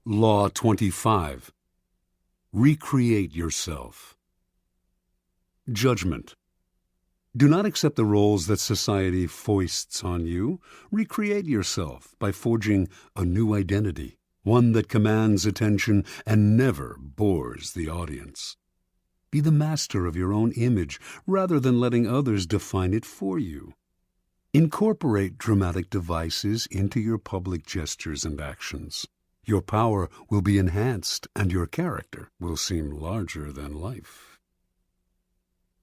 Law 25. Recreate yourself. Judgment. Do not accept the roles that society foists on you. Recreate yourself by forging a new identity, one that commands attention and never bores the audience. Be the master of your own image rather than letting others define it for you. Incorporate dramatic devices into your public gestures and actions. Your power will be enhanced and your character will seem larger than life.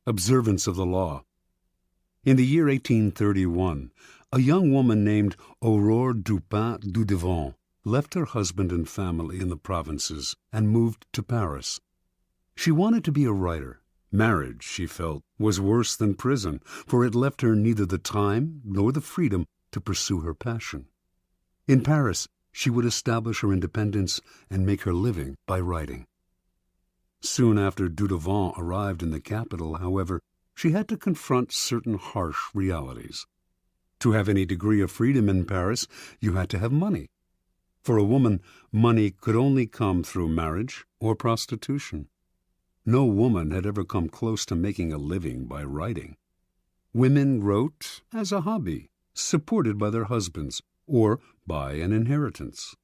Observance of the law. In the year 1831, a young woman named Aurore Dupin du Devant left her husband and family in the provinces and moved to Paris. She wanted to be a writer. Marriage, she felt, was worse than prison, for it left her neither the time nor the freedom to pursue her passion. In Paris, she would establish her independence and make her living by writing. Soon after du Devant arrived in the capital, however, she had to confront certain harsh realities. To have any degree of freedom in Paris, you had to have money. For a woman, money could only come through marriage or prostitution. No woman had ever come close to making a living by writing. Women wrote as a hobby, supported by their husbands or by an inheritance.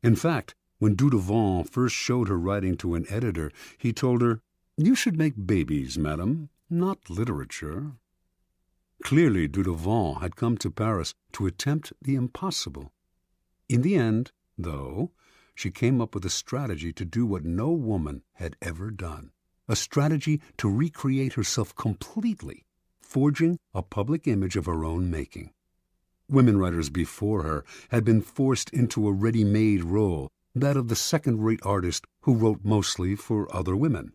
In fact, when du Devant first showed her writing to an editor, he told her, "You should make babies, madam, not literature." Clearly, du Devant had come to Paris to attempt the impossible. In the end, though, she came up with a strategy to do what no woman had ever done, a strategy to recreate herself completely, forging a public image of her own making. Women writers before her had been forced into a ready-made role, that of the second-rate artist who wrote mostly for other women.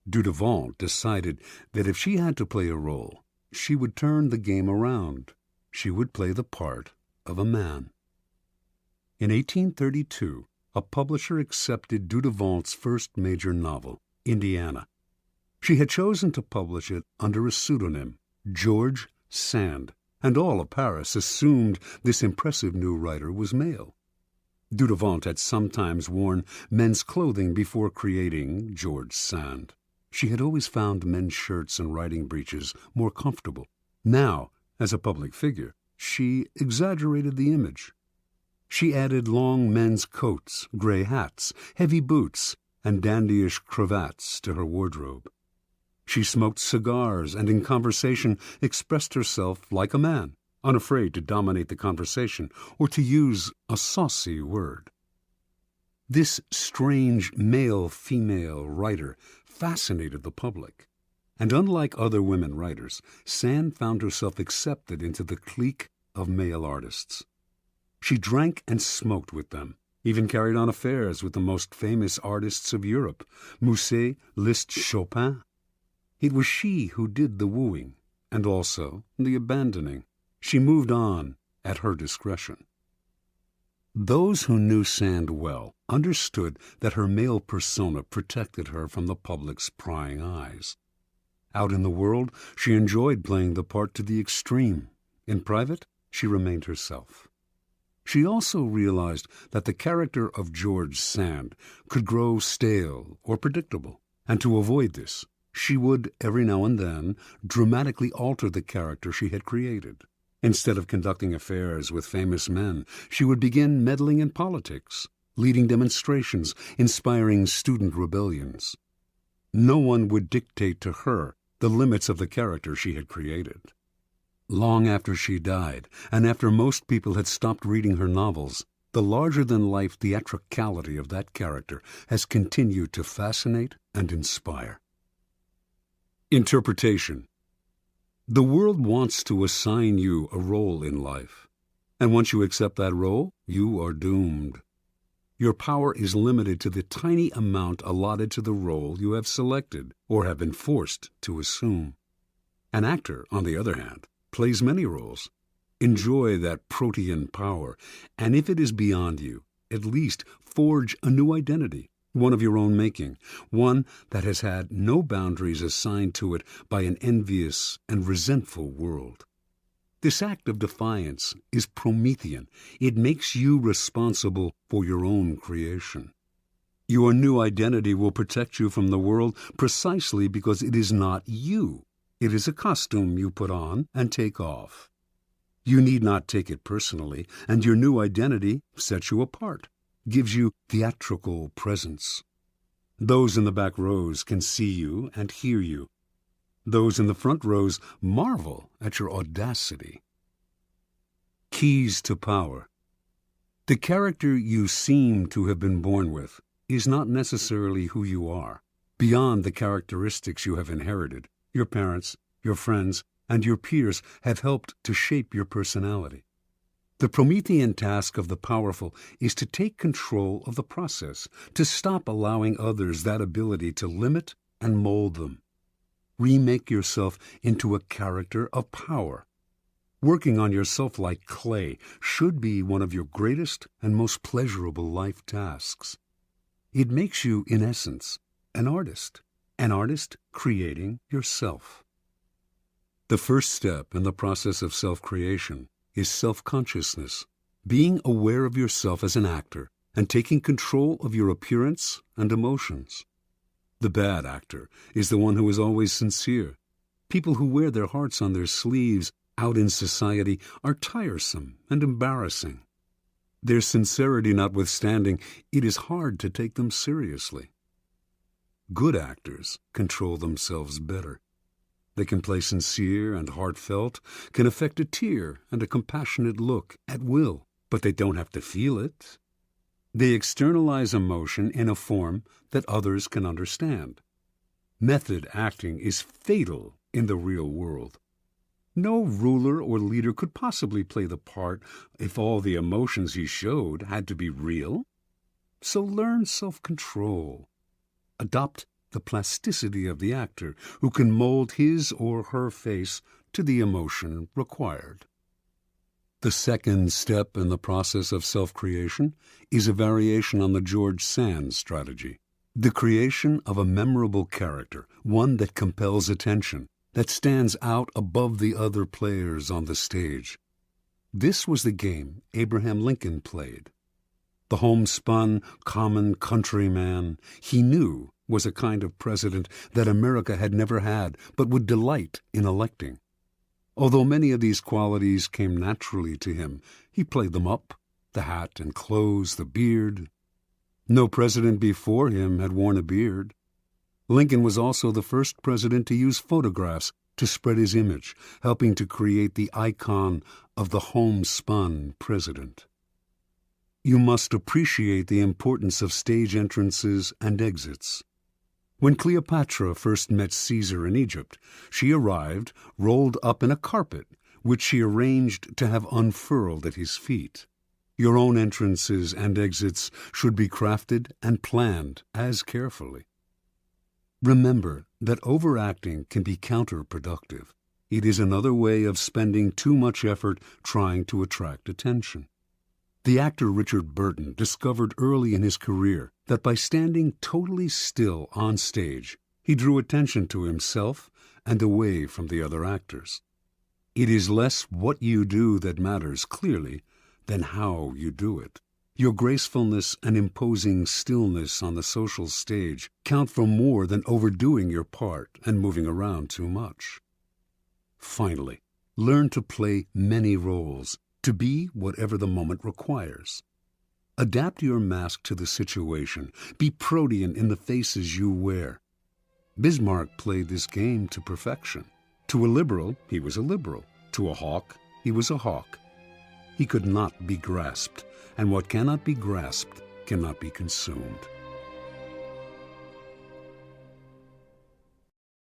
Du Devant decided that if she had to play a role, she would turn the game around. She would play the part of a man. In 1832, a publisher accepted du Devant's first major novel, Indiana. She had chosen to publish it under a pseudonym, George Sand, and all of Paris assumed this impressive new writer was male. Du Devant had sometimes worn men's clothing before creating George Sand. She had always found men's shirts and riding breeches more comfortable. Now, as a public figure, she exaggerated the image. She added long men's coats, gray hats, heavy boots, and dandyish cravats to her wardrobe. She smoked cigars and in conversation expressed herself like a man, unafraid to dominate the conversation or to use a saucy word. This strange male-female writer fascinated the public, and unlike other women writers, Sand found herself accepted into the clique of male artists. She drank and smoked with them, even carried on affairs with the most famous artists of Europe, Musset, Liszt, Chopin. It was she who did the wooing, and also the abandoning. She moved on at her discretion. Those who knew Sand well understood that her male persona protected her from the public's prying eyes. Out in the world, she enjoyed playing the part to the extreme. In private, she remained herself. She also realized that the character of George Sand could grow stale or predictable, and to avoid this, she would, every now and then, dramatically alter the character she had created. Instead of conducting affairs with famous men, she would begin meddling in politics, leading demonstrations, inspiring student rebellions. No one would dictate to her the limits of the character she had created. Long after she died, and after most people had stopped reading her novels, the larger-than-life theatricality of that character has continued to fascinate and inspire. Interpretation. The world wants to assign you a role in life, and once you accept that role, you are doomed. Your power is limited to the tiny amount allotted to the role you have selected or have been forced to assume. An actor, on the other hand, plays many roles. Enjoy that protean power, and if it is beyond you, at least forge a new identity, one of your own making, one that has had no boundaries assigned to it by an envious and resentful world. This act of defiance is Promethean. It makes you responsible for your own creation. Your new identity will protect you from the world precisely because it is not you. It is a costume you put on and take off. You need not take it personally, and your new identity sets you apart, gives you theatrical presence. Those in the back rows can see you and hear you. Those in the front rows marvel at your audacity. Keys to power. The character you seem to have been born with is not necessarily who you are. Beyond the characteristics you have inherited, your parents, your friends, and your peers have helped to shape your personality. The Promethean task of the powerful is to take control of the process, to stop allowing others that ability to limit and mold them. Remake yourself into a character of power. Working on yourself like clay should be one of your greatest and most pleasurable life tasks. It makes you, in essence, an artist creating yourself. The first step in the process of self-creation is self-consciousness, being aware of yourself as an actor and taking control of your appearance and emotions. The bad actor is the one who is always sincere. People who wear their hearts on their sleeves out in society are tiresome and embarrassing. Their sincerity notwithstanding, it is hard to take them seriously. Good actors control themselves better. They can play sincere and heartfelt, can affect a tear and a compassionate look at will, but they don't have to feel it. They externalize emotion in a form that others can understand. Method acting is fatal in the real world. No ruler or leader could possibly play the part if all the emotions he showed had to be real. So learn self-control. Adopt the plasticity of the actor, who can mold his or her face to the emotion required. The second step in the process of self-creation is a variation on the George Sand strategy. The creation of a memorable character, one that compels attention, that stands out above the other players on the stage. This was the game Abraham Lincoln played. The homespun, common countryman he knew was a kind of president that America had never had but would delight in electing. Although many of these qualities came naturally to him, he played them up, the hat and clothes, the beard. No president before him had worn a beard. Lincoln was also the first president to use photographs to spread his image, helping to create the icon of the homespun president. You must appreciate the importance of stage entrances and exits. When Cleopatra first met Caesar in Egypt, she arrived rolled up in a carpet, which she arranged to have unfurled at his feet. Your own entrances and exits should be crafted and planned as carefully. Remember that overacting can be counterproductive. It is another way of spending too much effort trying to attract attention. The actor Richard Burton discovered early in his career that by standing totally still on stage, he drew attention to himself and away from the other actors. It is less what you do that matters clearly than how you do it. Your gracefulness and imposing stillness on the social stage count for more than overdoing your part and moving around too much. Finally, learn to play many roles, to be whatever the moment requires. Adapt your mask to the situation. Be protean in the faces you wear. Bismarck played this game to perfection. To a liberal, he was a liberal. To a hawk, he was a hawk. He could not be grasped, and what cannot be grasped cannot be consumed.